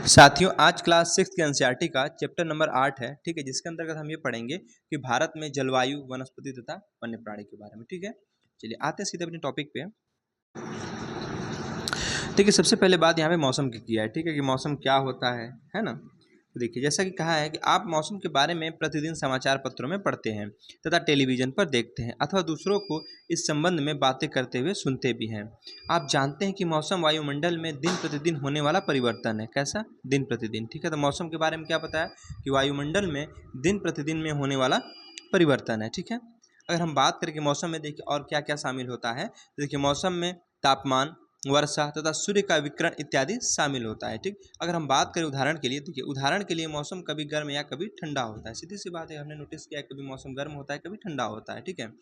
साथियों, आज क्लास 6 के एनसीईआरटी का चैप्टर नंबर 8 है, ठीक है, जिसके अंतर्गत हम ये पढ़ेंगे कि भारत में जलवायु, वनस्पति तथा वन्य प्राणी के बारे में। ठीक है, चलिए आते हैं सीधे अपने टॉपिक पे। देखिए, सबसे पहले बात यहाँ पे मौसम की किया है, ठीक है, कि मौसम क्या होता है ना। तो देखिए, जैसा कि कहा है कि आप मौसम के बारे में प्रतिदिन समाचार पत्रों में पढ़ते हैं तथा टेलीविजन पर देखते हैं अथवा दूसरों को इस संबंध में बातें करते हुए सुनते भी हैं। आप जानते हैं कि मौसम वायुमंडल में दिन प्रतिदिन होने वाला परिवर्तन है। कैसा? दिन प्रतिदिन। ठीक है, तो मौसम के बारे में क्या पता है कि वायुमंडल में दिन प्रतिदिन में होने वाला परिवर्तन है। ठीक है, अगर हम बात करें कि मौसम में देखिए और क्या क्या शामिल होता है, तो देखिए मौसम में तापमान, वर्षा तथा सूर्य का विकिरण इत्यादि शामिल होता है। ठीक, अगर हम बात करें उदाहरण के लिए, देखिए उदाहरण के लिए मौसम कभी गर्म या कभी ठंडा होता है। सीधी सी बात है, हमने नोटिस किया है कभी मौसम गर्म होता है, कभी ठंडा होता है। ठीक है,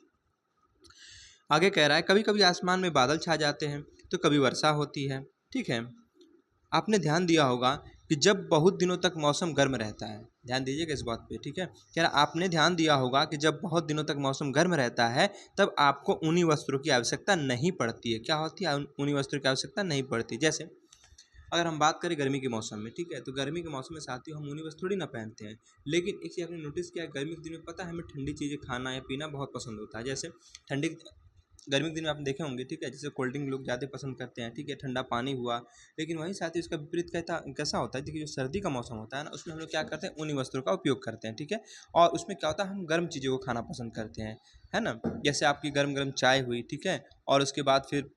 आगे कह रहा है कभी कभी आसमान में बादल छा जाते हैं तो कभी वर्षा होती है। ठीक है, आपने ध्यान दिया होगा कि जब बहुत दिनों तक मौसम गर्म रहता है, ध्यान दीजिएगा इस बात पे। ठीक है, कह रहा आपने ध्यान दिया होगा कि जब बहुत दिनों तक मौसम गर्म रहता है तब आपको ऊनी वस्त्रों की आवश्यकता नहीं पड़ती है। क्या होती है? ऊनी वस्त्रों की आवश्यकता नहीं पड़ती। जैसे अगर हम बात करें गर्मी के मौसम में, ठीक है, तो गर्मी के मौसम में साथियों हम ऊनी वस्त्र थोड़ी ना पहनते हैं। लेकिन एक चीज़ आपने नोटिस किया है, गर्मी के दिन में पता है हमें ठंडी चीज़ें खाना या पीना बहुत पसंद होता है। जैसे ठंडी गर्मी के दिन में आपने देखे होंगे, ठीक है, जैसे कोल्ड ड्रिंक लोग ज़्यादा पसंद करते हैं, ठीक है, ठंडा पानी हुआ। लेकिन वहीं साथ ही इसका विपरीत कैसा होता है, देखिए जो सर्दी का मौसम होता है ना, उसमें हम लोग क्या करते हैं, ऊनी वस्त्रों का उपयोग करते हैं। ठीक है, और उसमें क्या होता है, हम गर्म चीज़ों को खाना पसंद करते हैं, है ना। जैसे आपकी गर्म गर्म चाय हुई, ठीक है, और उसके बाद फिर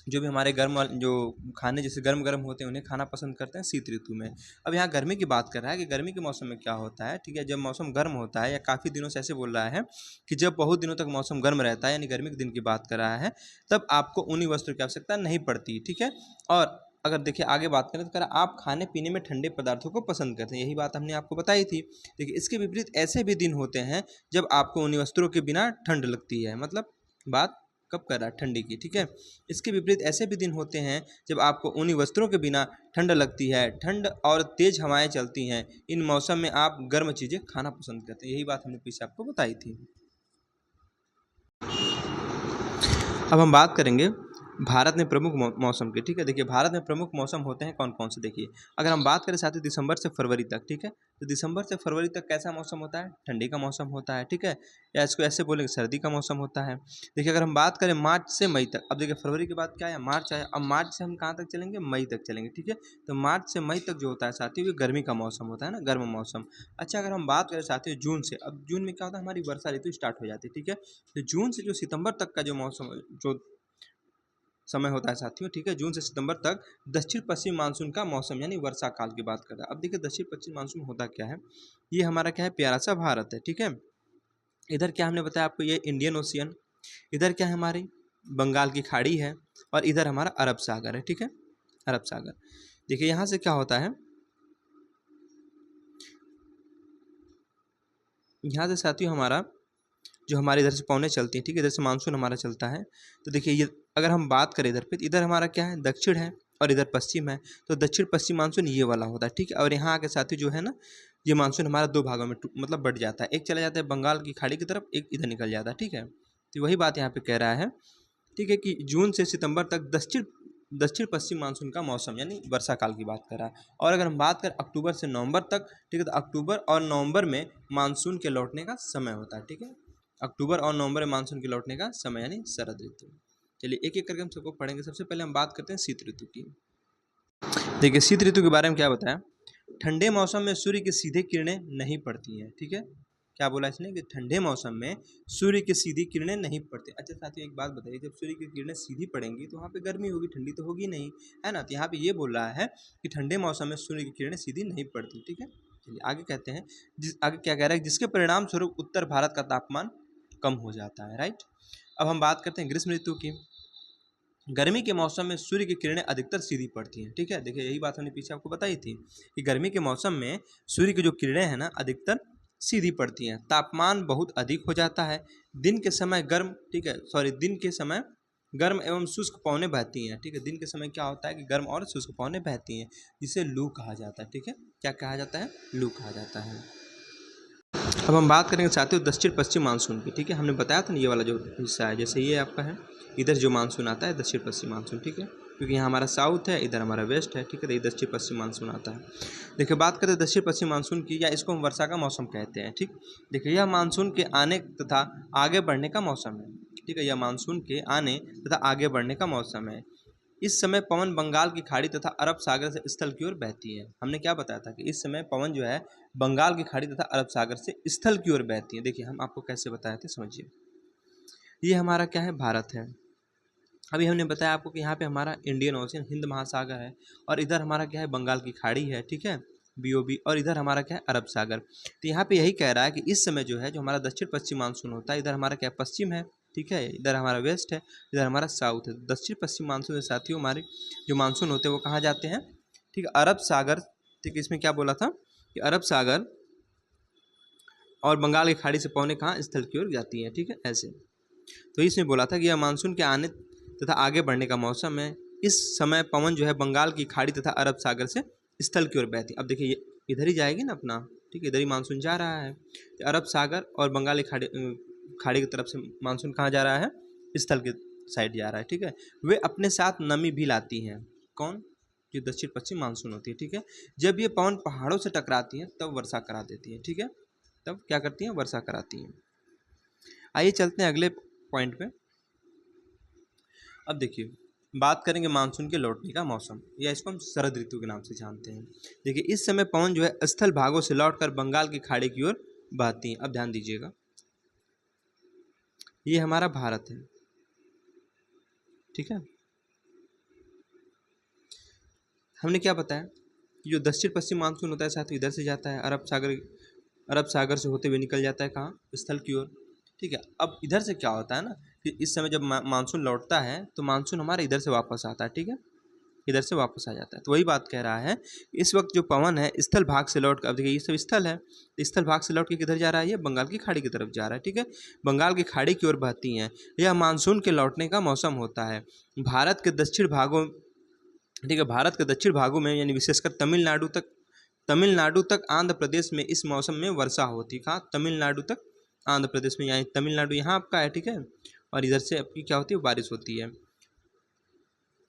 जो भी हमारे जो खाने जैसे गर्म गर्म होते हैं उन्हें खाना पसंद करते हैं शीत ऋतु में। अब यहाँ गर्मी की बात कर रहा है कि गर्मी के मौसम में क्या होता है। ठीक है, जब मौसम गर्म होता है या काफ़ी दिनों से ऐसे बोल रहा है कि जब बहुत दिनों तक मौसम गर्म रहता है, यानी गर्मी के दिन की बात कर रहा है, तब आपको ऊनी वस्त्र की आवश्यकता नहीं पड़ती। ठीक है, और अगर देखिए आगे बात करें तो कह रहा आप खाने पीने में ठंडे पदार्थों को पसंद करते हैं, यही बात हमने आपको बताई थी। देखिए इसके विपरीत ऐसे भी दिन होते हैं जब आपको ऊनी वस्त्रों के बिना ठंड लगती है। मतलब बात कब कर रहा है? ठंडी की। ठीक है, इसके विपरीत ऐसे भी दिन होते हैं जब आपको ऊनी वस्त्रों के बिना ठंड लगती है, ठंड और तेज हवाएं चलती हैं। इन मौसम में आप गर्म चीज़ें खाना पसंद करते हैं, यही बात हमने पीछे आपको बताई थी। अब हम बात करेंगे भारत में प्रमुख मौसम की। ठीक है, देखिए भारत में प्रमुख मौसम होते हैं कौन कौन से। देखिए अगर हम बात करें साथ ही दिसंबर से फरवरी तक, ठीक है, तो दिसंबर से फरवरी तक कैसा मौसम होता है? ठंडी का मौसम होता है। ठीक है, या इसको ऐसे बोलेंगे सर्दी का मौसम होता है। देखिए अगर हम बात करें मार्च से मई तक, अब देखिए फरवरी के बाद क्या है? मार्च आया। अब मार्च से हम कहाँ तक चलेंगे? मई तक चलेंगे। ठीक है, तो मार्च से मई तक जो होता है साथियों ये गर्मी का मौसम होता है ना, गर्म मौसम। अच्छा, अगर हम बात करें साथियों जून से, अब जून में क्या होता है? हमारी वर्षा ऋतु स्टार्ट हो जाती है। ठीक है, तो जून से जो सितंबर तक का जो मौसम जो समय होता है साथियों, ठीक है, जून से सितंबर तक दक्षिण पश्चिम मानसून का मौसम यानी वर्षा काल की बात कर रहा है। अब देखिए दक्षिण पश्चिम मानसून होता क्या है, ये हमारा क्या है? प्यारा सा भारत है। ठीक है, इधर क्या हमने बताया आपको? ये इंडियन ओशियन, इधर क्या है? हमारी बंगाल की खाड़ी है, और इधर हमारा अरब सागर है। ठीक है, अरब सागर। देखिए यहाँ से क्या होता है, यहाँ से साथियों हमारा जो हमारे इधर से पवनें चलती हैं, ठीक है, इधर से मानसून हमारा चलता है। तो देखिए ये अगर हम बात करें इधर पे, तो इधर हमारा क्या है? दक्षिण है और इधर पश्चिम है, तो दक्षिण पश्चिम मानसून ये वाला होता है। ठीक है, और यहाँ आके साथी जो है ना, ये मानसून हमारा दो भागों में मतलब बढ़ जाता है। एक चला जाता है बंगाल की खाड़ी की तरफ, एक इधर निकल जाता है। ठीक है, तो वही बात यहाँ पे कह रहा है, ठीक है, कि जून से सितंबर तक दक्षिण पश्चिम मानसून का मौसम यानी वर्षा काल की बात कर रहा है। और अगर हम बात करें अक्टूबर से नवंबर तक, ठीक है, तो अक्टूबर और नवंबर में मानसून के लौटने का समय होता है। ठीक है, अक्टूबर और नवंबर में मानसून के लौटने का समय यानी शरद ऋतु। चलिए एक एक करके हम सबको पढ़ेंगे। सबसे पहले हम बात करते हैं शीत ऋतु की। देखिए शीत ऋतु के बारे में क्या बताया? ठंडे मौसम में सूर्य की सीधे किरणें नहीं पड़ती हैं। ठीक है, क्या बोला इसने कि ठंडे मौसम में सूर्य की सीधी किरणें नहीं पड़ती। अच्छा साथियों एक बात बताइए, जब सूर्य की किरणें सीधी पड़ेंगी तो वहाँ पे गर्मी होगी, ठंडी तो होगी नहीं, है ना। तो यहाँ पे ये बोल रहा है कि ठंडे मौसम में सूर्य की किरणें सीधी नहीं पड़ती। ठीक है, चलिए आगे कहते हैं, आगे क्या कह रहा है? जिसके परिणाम स्वरूप उत्तर भारत का तापमान कम हो जाता है। राइट, अब हम बात करते हैं ग्रीष्म ऋतु की। गर्मी के मौसम में सूर्य की किरणें अधिकतर सीधी पड़ती हैं। ठीक है, देखिए यही बात हमने पीछे आपको बताई थी कि गर्मी के मौसम में सूर्य की जो किरणें हैं ना अधिकतर सीधी पड़ती हैं। तापमान बहुत अधिक हो जाता है। दिन के समय गर्म, ठीक है, दिन के समय गर्म एवं शुष्क पवनें बहती हैं। ठीक है, दिन के समय क्या होता है कि गर्म और शुष्क पवनें बहती हैं, जिसे लू कहा जाता है। ठीक है, क्या कहा जाता है? लू कहा जाता है। अब हम बात करेंगे साथियों दक्षिण पश्चिम मानसून की। ठीक है, हमने बताया था ना ये वाला जो हिस्सा है, जैसे ये आपका है, इधर जो मानसून आता है दक्षिण पश्चिम मानसून। ठीक है, क्योंकि यहाँ हमारा साउथ है, इधर हमारा वेस्ट है, ठीक है। तो ये दक्षिण पश्चिम मानसून आता है। देखिए बात करें दक्षिण पश्चिम मानसून की, या इसको हम वर्षा का मौसम कहते हैं, ठीक। देखिए यह मानसून के आने तथा आगे बढ़ने का मौसम है, ठीक है। यह मानसून के आने तथा आगे बढ़ने का मौसम है। इस समय पवन बंगाल की खाड़ी तथा अरब सागर से स्थल की ओर बहती है। हमने क्या बताया था कि इस समय पवन जो है बंगाल की खाड़ी तथा अरब सागर से स्थल की ओर बहती है। देखिए हम आपको कैसे बताए थे, समझिए। ये हमारा क्या है, भारत है। अभी हमने बताया आपको कि यहाँ पे हमारा इंडियन ओशन, हिंद महासागर है, और इधर हमारा क्या है, बंगाल की खाड़ी है, ठीक है, BOB, और इधर हमारा क्या है, अरब सागर। तो यहाँ पे यही कह रहा है कि इस समय जो है जो हमारा दक्षिण पश्चिम मानसून होता है, इधर हमारा क्या पश्चिम है, ठीक है, इधर हमारा वेस्ट है, इधर हमारा साउथ है। दक्षिण पश्चिम मानसून के साथियों हमारे जो मानसून होते हैं वो कहाँ जाते हैं, ठीक है, अरब सागर, ठीक है। इसमें क्या बोला था कि अरब सागर और बंगाल की खाड़ी से पौने कहाँ, स्थल की ओर जाती है, ठीक है, ऐसे। तो इसमें बोला था कि यह मानसून के आने तथा आगे बढ़ने का मौसम है। इस समय पवन जो है बंगाल की खाड़ी तथा अरब सागर से स्थल की ओर बहती है। अब देखिए ये इधर ही जाएगी ना अपना, ठीक है, इधर ही मानसून जा रहा है। तो अरब सागर और बंगाल की खाड़ी की तरफ से मानसून कहाँ जा रहा है, स्थल के साइड जा रहा है, ठीक है। वे अपने साथ नमी भी लाती हैं। कौन, जो दक्षिण पश्चिम मानसून होती है, ठीक है। जब ये पवन पहाड़ों से टकराती हैं तब वर्षा करा देती है, ठीक है, तब क्या करती हैं, वर्षा कराती हैं। आइए चलते हैं अगले पॉइंट पे। अब देखिए बात करेंगे मानसून के लौटने का मौसम, या इसको हम शरद ऋतु के नाम से जानते हैं। देखिए इस समय पवन जो है स्थल भागों से लौटकर बंगाल की खाड़ी की ओर बहती हैं। अब ध्यान दीजिएगा, ये हमारा भारत है, ठीक है। हमने क्या बताया कि जो दक्षिण पश्चिम मानसून होता है साथ इधर से जाता है, अरब सागर से होते हुए निकल जाता है कहाँ, स्थल की ओर, ठीक है। अब इधर से क्या होता है ना कि इस समय जब मानसून लौटता है तो मानसून हमारा इधर से वापस आता है, ठीक है, इधर से वापस आ जाता है। तो वही बात कह रहा है, इस वक्त जो पवन है स्थल भाग से लौट कर, अब देखिए ये सब स्थल है, स्थल भाग से लौट के किधर जा रहा है, ये बंगाल की खाड़ी की तरफ जा रहा है, ठीक है, बंगाल की खाड़ी की ओर बहती हैं। यह मानसून के लौटने का मौसम होता है। भारत के दक्षिण भागों, ठीक है, भारत के दक्षिण भागों में यानी विशेषकर तमिलनाडु तक आंध्र प्रदेश में इस मौसम में वर्षा होती है। कहाँ, तमिलनाडु तक आंध्र प्रदेश में, यानी तमिलनाडु यहाँ आपका है, ठीक है, और इधर से आपकी क्या होती है, बारिश होती है।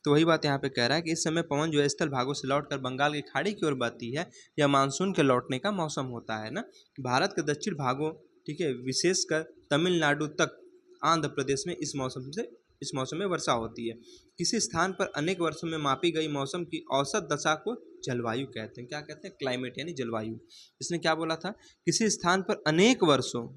तो वही बात यहाँ पे कह रहा है कि इस समय पवन जो है स्थल भागों से लौटकर बंगाल की खाड़ी की ओर बहती है। यह मानसून के लौटने का मौसम होता है ना। भारत के दक्षिण भागों, ठीक है, विशेषकर तमिलनाडु तक आंध्र प्रदेश में इस मौसम में वर्षा होती है। किसी स्थान पर अनेक वर्षों में मापी गई मौसम की औसत दशा को जलवायु कहते हैं। क्या कहते हैं, क्लाइमेट यानी जलवायु। इसने क्या बोला था, किसी स्थान पर अनेक वर्षों,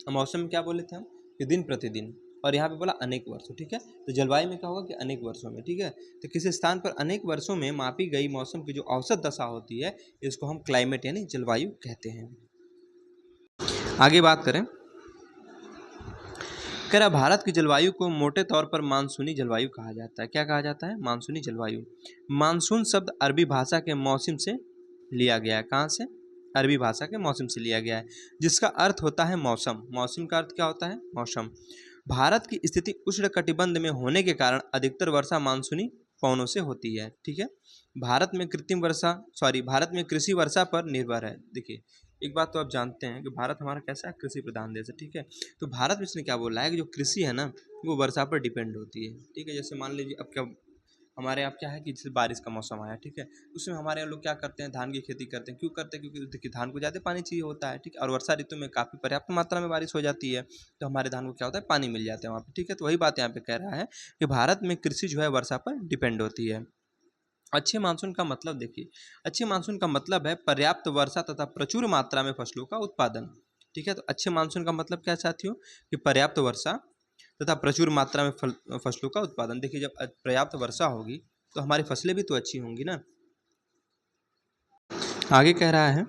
मौसम में क्या बोले थे हम कि दिन प्रतिदिन, और यहाँ पे बोला अनेक वर्षों, ठीक है। तो जलवायु में क्या होगा कि अनेक वर्षों में, ठीक है। तो किसी स्थान पर अनेक वर्षों में मापी गई मौसम की जो औसत दशा होती है इसको हम क्लाइमेट यानी जलवायु कहते हैं। आगे बात करें, कह रहा भारत की जलवायु को मोटे तौर पर मानसूनी जलवायु कहा जाता है। क्या कहा जाता है, मानसूनी जलवायु। मानसून शब्द अरबी भाषा के मौसम से लिया गया है। कहाँ से, अरबी भाषा के मौसम से लिया गया है, जिसका अर्थ होता है मौसम। मौसम का अर्थ क्या होता है, मौसम। भारत की स्थिति उष्णकटिबंध में होने के कारण अधिकतर वर्षा मानसूनी पवनों से होती है, ठीक है। भारत में कृषि वर्षा पर निर्भर है। देखिए एक बात तो आप जानते हैं कि भारत हमारा कैसा है, कृषि प्रधान देश है, ठीक है। तो भारत में इसने क्या बोला है कि जो कृषि है ना वो वर्षा पर डिपेंड होती है, ठीक है। जैसे मान लीजिए अब क्या हमारे यहाँ क्या है कि जैसे बारिश का मौसम आया, ठीक है, उसमें हमारे यहाँ लोग क्या करते हैं, धान की खेती करते हैं। क्यों करते हैं, क्योंकि देखिए धान को ज़्यादा पानी चाहिए होता है, ठीक है, और वर्षा ऋतु में काफ़ी पर्याप्त मात्रा में बारिश हो जाती है, तो हमारे धान को क्या होता है, पानी मिल जाता है वहाँ पर, ठीक है। तो वही बात यहाँ पे कह रहा है कि भारत में कृषि जो है वर्षा पर डिपेंड होती है। अच्छे मानसून का मतलब देखिए, अच्छे मानसून का मतलब है पर्याप्त वर्षा तथा प्रचुर मात्रा में फसलों का उत्पादन, ठीक है। तो अच्छे मानसून का मतलब क्या साथियों, कि पर्याप्त वर्षा तथा प्रचुर मात्रा में फसलों का उत्पादन। देखिए जब पर्याप्त वर्षा होगी तो हमारी फसलें भी तो अच्छी होंगी ना। आगे कह रहा है,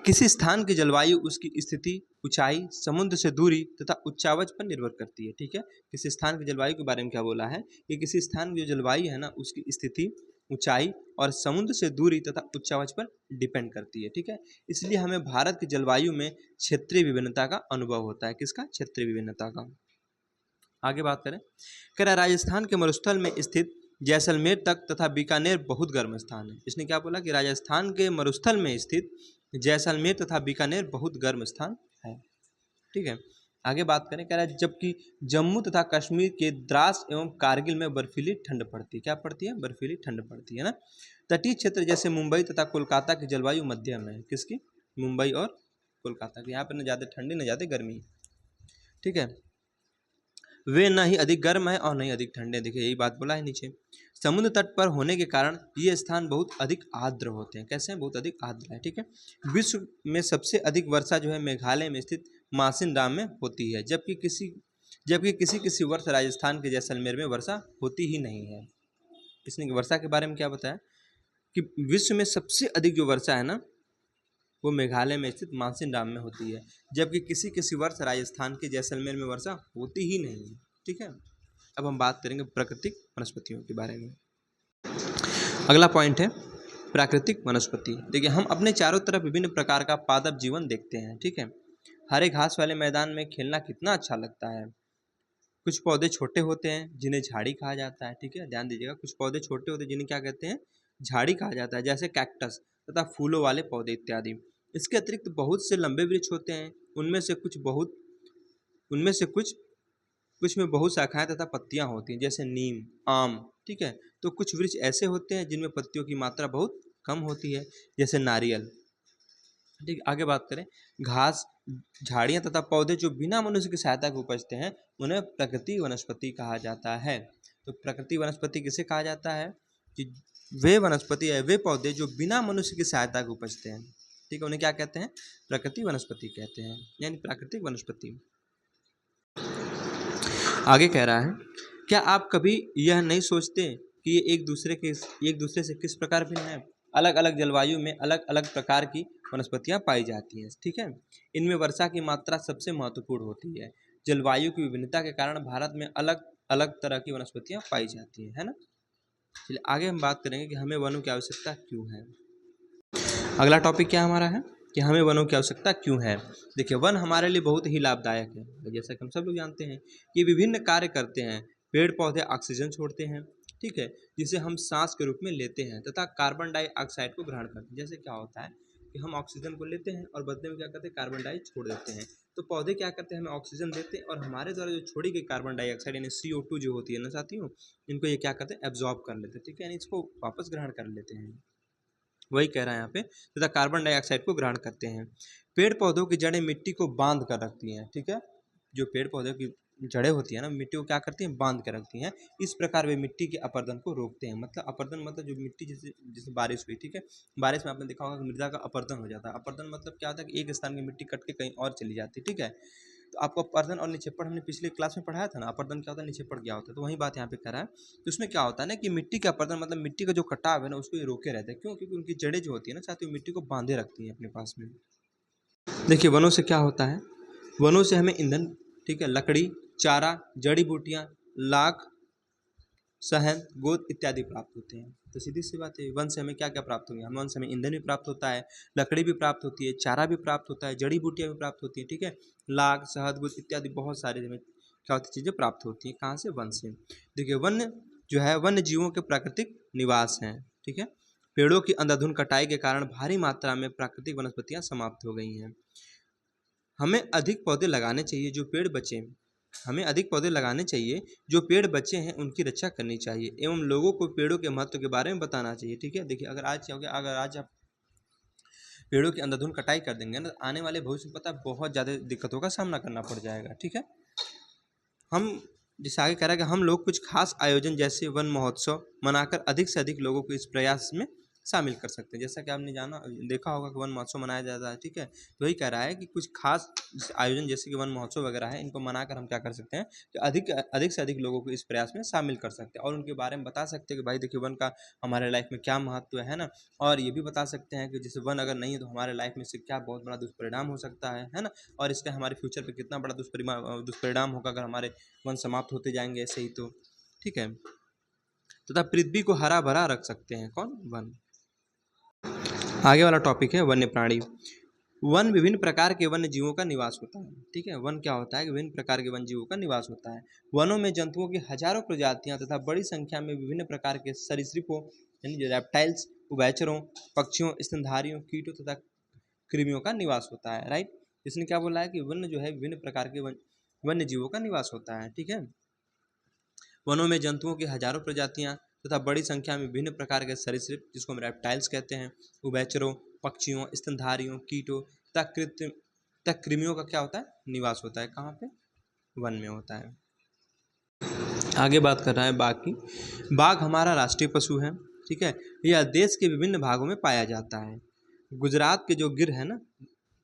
किसी स्थान की जलवायु उसकी स्थिति, ऊंचाई, समुद्र से दूरी तथा उच्चावच पर निर्भर करती है, ठीक है। किसी स्थान की जलवायु के बारे में क्या बोला है कि किसी स्थान की जो जलवायु है ना उसकी स्थिति, ऊंचाई और समुद्र से दूरी तथा उच्चावच पर डिपेंड करती है, ठीक है। इसलिए हमें भारत की जलवायु में क्षेत्रीय विभिन्नता का अनुभव होता है। किसका, क्षेत्रीय विभिन्नता का। आगे बात करें, कह रहा राजस्थान के मरुस्थल में स्थित जैसलमेर तक तथा बीकानेर बहुत गर्म स्थान है। इसने क्या बोला कि राजस्थान के मरुस्थल में स्थित जैसलमेर तथा बीकानेर बहुत गर्म स्थान है, ठीक है। आगे बात करें, कह रहा है जबकि जम्मू तथा कश्मीर के द्रास एवं कारगिल में बर्फीली ठंड पड़ती है। क्या पड़ती है? बर्फीली ठंड पड़ती है ना। तटीय क्षेत्र जैसे मुंबई तथा कोलकाता की जलवायु मध्यम है। किसकी? मुंबई और कोलकाता की। यहाँ पर न ज़्यादा ठंडी न ज़्यादा गर्मी, ठीक है। वे न ही अधिक गर्म है और न ही अधिक ठंडे। देखिए यही बात बोला है नीचे। समुद्र तट पर होने के कारण ये स्थान बहुत अधिक आर्द्र होते हैं। कैसे हैं? बहुत अधिक आर्द्र है, ठीक है। विश्व में सबसे अधिक वर्षा जो है मेघालय में स्थित मासिन डाम में होती है, जबकि किसी किसी वर्ष राजस्थान के जैसलमेर में वर्षा होती ही नहीं है। इसने वर्षा के बारे में क्या बताया कि विश्व में सबसे अधिक जो वर्षा है ना, वो मेघालय में स्थित मानसिन डाम में होती है, जबकि किसी किसी वर्ष राजस्थान के जैसलमेर में वर्षा होती ही नहीं है, ठीक है। अब हम बात करेंगे प्राकृतिक वनस्पतियों के बारे में। अगला पॉइंट है प्राकृतिक वनस्पति। देखिए हम अपने चारों तरफ विभिन्न प्रकार का पादप जीवन देखते हैं, ठीक है। हरे घास वाले मैदान में खेलना कितना अच्छा लगता है। कुछ पौधे छोटे होते हैं जिन्हें झाड़ी कहा जाता है, ठीक है, ध्यान दीजिएगा। कुछ पौधे छोटे होते हैं जिन्हें क्या कहते हैं? झाड़ी कहा जाता है, जैसे कैक्टस तथा फूलों वाले पौधे इत्यादि। इसके अतिरिक्त बहुत से लंबे वृक्ष होते हैं, उनमें से कुछ में बहुत शाखाएं तथा पत्तियां होती हैं, जैसे नीम, आम, ठीक है। तो कुछ वृक्ष ऐसे होते हैं जिनमें पत्तियों की मात्रा बहुत कम होती है, जैसे नारियल, ठीक। आगे बात करें, घास, झाड़ियाँ तथा पौधे जो बिना मनुष्य की सहायता के उपजते हैं उन्हें प्रकृति वनस्पति कहा जाता है। तो प्रकृति वनस्पति किसे कहा जाता है? कि वे वनस्पति है, वे पौधे जो बिना मनुष्य की सहायता के उपजते हैं, ठीक है, उन्हें क्या कहते हैं? प्रकृति वनस्पति कहते हैं, यानी प्राकृतिक वनस्पति। आगे कह रहा है, क्या आप कभी यह नहीं सोचते कि ये एक दूसरे से किस प्रकार भिन्न है? अलग अलग जलवायु में अलग अलग प्रकार की वनस्पतियां पाई जाती हैं, ठीक है। इनमें वर्षा की मात्रा सबसे महत्वपूर्ण होती है। जलवायु की विभिन्नता के कारण भारत में अलग अलग तरह की वनस्पतियां पाई जाती हैं, है ना। चलिए आगे हम बात करेंगे कि हमें वनों की आवश्यकता क्यों है। अगला टॉपिक क्या हमारा है कि हमें वनों की आवश्यकता क्यों है। देखिए वन हमारे लिए बहुत ही लाभदायक है, जैसा कि हम सब लोग जानते हैं। ये विभिन्न कार्य करते हैं। पेड़ पौधे ऑक्सीजन छोड़ते हैं, ठीक है, जिसे हम सांस के रूप में लेते हैं, तथा कार्बन डाइऑक्साइड को ग्रहण करते हैं। जैसे क्या होता है कि हम ऑक्सीजन को लेते हैं और बदले में क्या करते हैं? कार्बन डाई छोड़ देते हैं। तो पौधे क्या करते हैं? हमें ऑक्सीजन देते हैं और हमारे द्वारा जो छोड़ी गई कार्बन डाइऑक्साइड यानी CO2 जो होती है ना साथियों, इनको ये क्या करते हैं? एब्जॉर्ब कर लेते हैं, ठीक है, यानी इसको वापस ग्रहण कर लेते हैं। वही कह रहा है यहाँ पे, तथा कार्बन डाइऑक्साइड को ग्रहण करते हैं। पेड़ पौधों की जड़ें मिट्टी को बांध कर रखती हैं, ठीक है। जो पेड़ पौधों की जड़ें होती है ना, मिट्टी को क्या करती हैं? बांध कर रखती हैं। इस प्रकार वे मिट्टी के अपरदन को रोकते हैं। मतलब अपरदन मतलब जो मिट्टी जैसे जैसे बारिश हुई, ठीक है, बारिश में आपने देखा होगा कि मृदा का अपरदन हो जाता है। अपरदन मतलब क्या होता है कि एक स्थान की मिट्टी कट के कहीं और चली जाती है, ठीक है। तो आपको अपरदन और निक्षेपण हमने पिछले क्लास में पढ़ाया था ना। अपरदन क्या होता है, निक्षेपण क्या होता है, तो वही बात यहाँ पे कर रहा है। तो उसमें क्या होता है ना कि मिट्टी का अपरदन मतलब मिट्टी का जो कटाव है ना, उसको ये रोके रहते हैं। क्यों? क्योंकि उनकी जड़ें जो होती है ना साथियों, मिट्टी को बांधे रखती हैं अपने पास में। देखिए वनों से क्या होता है, वनों से हमें ईंधन, ठीक है, लकड़ी, चारा, जड़ी बूटियाँ, लाख, शहद, गोंद इत्यादि प्राप्त होते हैं। तो सीधी सी बात है, वन से हमें क्या क्या प्राप्त होंगे? हम वन से हमें ईंधन भी प्राप्त होता है, लकड़ी भी प्राप्त होती है, चारा भी प्राप्त होता है, जड़ी बूटियाँ भी प्राप्त होती हैं, ठीक है, लाख, शहद, गोंद इत्यादि बहुत सारी हमें क्या होती चीज़ें प्राप्त होती हैं। कहाँ से? वन से। देखिए वन जो है वन्य जीवों के प्राकृतिक निवास हैं, ठीक है। पेड़ों की अंधाधुंध कटाई के कारण भारी मात्रा में प्राकृतिक वनस्पतियाँ समाप्त हो गई हैं। हमें अधिक पौधे लगाने चाहिए जो पेड़ बचे हमें अधिक पौधे लगाने चाहिए, जो पेड़ बचे हैं उनकी रक्षा करनी चाहिए एवं लोगों को पेड़ों के महत्व के बारे में बताना चाहिए, ठीक है। देखिए अगर आज आप पेड़ों की अंधाधुंध कटाई कर देंगे ना, तो आने वाले भविष्य में पता है बहुत ज़्यादा दिक्कतों का सामना करना पड़ जाएगा, ठीक है। हम जैसे आगे कह रहा है कि हम लोग कुछ खास आयोजन जैसे वन महोत्सव मनाकर अधिक से अधिक लोगों को इस प्रयास में शामिल कर सकते हैं। जैसा कि आपने देखा होगा कि वन महोत्सव मनाया जाता है, ठीक है। तो वही कह रहा है कि कुछ खास आयोजन जैसे कि वन महोत्सव वगैरह है, इनको मनाकर हम क्या कर सकते हैं कि अधिक अधिक से अधिक लोगों को इस प्रयास में शामिल कर सकते हैं और उनके बारे में बता सकते हैं कि भाई देखिए वन का हमारे लाइफ में क्या महत्व है ना। और ये भी बता सकते हैं कि जैसे वन अगर नहीं है तो हमारे लाइफ में से क्या बहुत बड़ा दुष्परिणाम हो सकता है ना। और इसका हमारे फ्यूचर पे कितना बड़ा दुष्परिणाम होगा अगर हमारे वन समाप्त होते जाएंगे ऐसे ही, तो ठीक है। तथा पृथ्वी को हरा भरा रख सकते हैं। कौन? वन। आगे वाला टॉपिक है वन्य प्राणी। वन विभिन्न प्रकार के वन्य जीवों का निवास होता है, ठीक है। वन क्या होता है कि विभिन्न प्रकार के वन्य जीवों का निवास होता है। वनों में जंतुओं की हजारों प्रजातियां तथा बड़ी संख्या में विभिन्न प्रकार के सरीसृपों यानी जो रेप्टाइल्स, उभयचरों, पक्षियों, स्तनधारियों, कीटों तथा कृमियों का निवास होता है, राइट। इसने क्या बोला है कि वन जो है विभिन्न प्रकार के वन्य जीवों का निवास होता है। ठीक है, वनों में जंतुओं की हजारों प्रजातियां तथा बड़ी संख्या में विभिन्न प्रकार के सरीसृप, जिसको हम रेप्टाइल्स कहते हैं, उभयचरों, पक्षियों, स्तनधारियों, कीटों तथा कृमियों का क्या होता है, निवास होता है। कहाँ पे, वन में होता है। आगे बात कर रहा है बाघ की। बाघ हमारा राष्ट्रीय पशु है। ठीक है, यह देश के विभिन्न भागों में पाया जाता है। गुजरात के जो गिर है ना,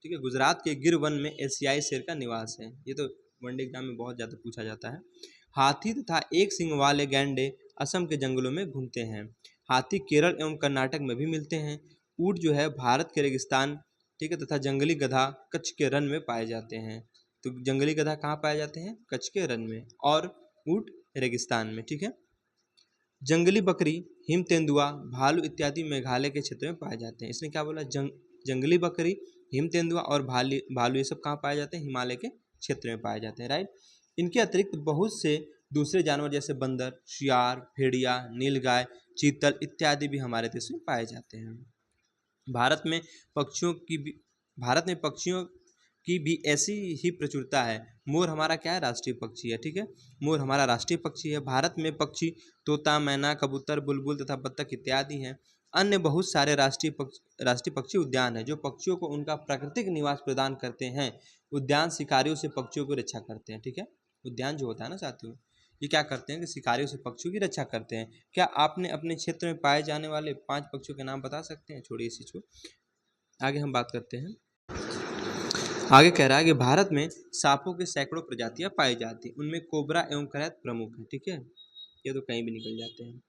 ठीक है, गुजरात के गिर वन में एशियाई शेर का निवास है। ये तो वनडे एग्जाम में बहुत ज़्यादा पूछा जाता है। हाथी तथा एक सींग वाले गैंडे असम के जंगलों में घूमते हैं। हाथी केरल एवं कर्नाटक में भी मिलते हैं। ऊँट जो है भारत के रेगिस्तान, ठीक है, तथा जंगली गधा कच्छ के रन में पाए जाते हैं। तो जंगली गधा कहाँ पाए जाते हैं, कच्छ के रन में, और ऊँट रेगिस्तान में। ठीक है, जंगली बकरी, हिम तेंदुआ, भालू इत्यादि मेघालय के क्षेत्र में पाए जाते हैं। इसने क्या बोला, जंगली बकरी, हिम तेंदुआ और भालू ये सब कहाँ पाए जाते हैं, हिमालय के क्षेत्र में पाए जाते हैं। राइट, इनके अतिरिक्त बहुत से दूसरे जानवर जैसे बंदर, शियार, भेड़िया, नीलगाय, चीतल इत्यादि भी हमारे देश में पाए जाते हैं। भारत में पक्षियों की भी ऐसी ही प्रचुरता है। मोर हमारा क्या है, राष्ट्रीय पक्षी है। ठीक है, मोर हमारा राष्ट्रीय पक्षी है। भारत में पक्षी तोता, मैना, कबूतर, बुलबुल तथा बत्तख इत्यादि हैं। अन्य बहुत सारे राष्ट्रीय पक्षी उद्यान हैं जो पक्षियों को उनका प्राकृतिक निवास प्रदान करते हैं। उद्यान शिकारियों से पक्षियों की रक्षा करते हैं। ठीक है, उद्यान जो होता है ना साथियों, ये क्या करते हैं कि शिकारियों से पक्षियों की रक्षा करते हैं। क्या आपने अपने क्षेत्र में पाए जाने वाले 5 पक्षियों के नाम बता सकते हैं? छोड़िए इसी को, आगे हम बात करते हैं। आगे कह रहा है कि भारत में सांपों की सैकड़ों प्रजातियां पाई जाती हैं। उनमें कोबरा एवं करैत प्रमुख है। ठीक है, ये तो कहीं भी निकल जाते हैं।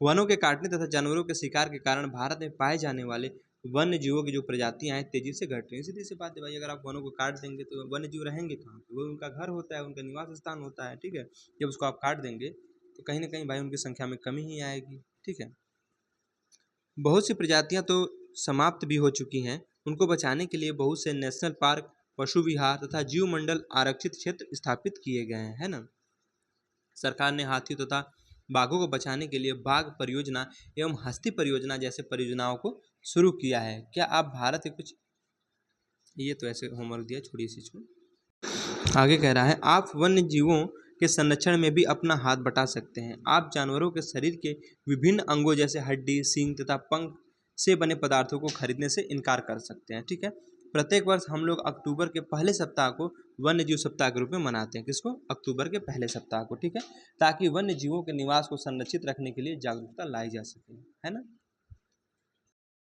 वनों के काटने तथा जानवरों के शिकार के कारण भारत में पाए जाने वाले वन्य जीवों की जो प्रजातियां हैं तेजी से घट रही हैं। सीधी सी बात है भाई, अगर आप वनों को काट देंगे तो वन्य जीव रहेंगे कहाँ पे, वो उनका घर होता है, उनका निवास स्थान होता है। ठीक है, जब उसको आप काट देंगे तो कहीं ना कहीं भाई उनकी संख्या में कमी ही आएगी। ठीक है, बहुत सी प्रजातियां तो समाप्त भी हो चुकी हैं। उनको बचाने के लिए बहुत से नेशनल पार्क, पशु विहार तथा जीव मंडल आरक्षित क्षेत्र स्थापित किए गए हैं, है ना। सरकार ने हाथियों तथा बाघों को बचाने के लिए बाघ परियोजना एवं हस्ती परियोजना जैसे परियोजनाओं को शुरू किया है। क्या आप भारत के कुछ, ये तो ऐसे होमवर्क दिया, छोड़िए इसी को। आगे कह रहा है, आप वन्य जीवों के संरक्षण में भी अपना हाथ बटा सकते हैं। आप जानवरों के शरीर के विभिन्न अंगों जैसे हड्डी, सींग तथा पंख से बने पदार्थों को खरीदने से इनकार कर सकते हैं। ठीक है, प्रत्येक वर्ष हम लोग अक्टूबर के पहले सप्ताह को वन्य जीव सप्ताह के रूप में मनाते हैं। किसको, अक्टूबर के पहले सप्ताह को। ठीक है, ताकि वन्य जीवों के निवास को संरक्षित रखने के लिए जागरूकता लाई जा सके, है ना।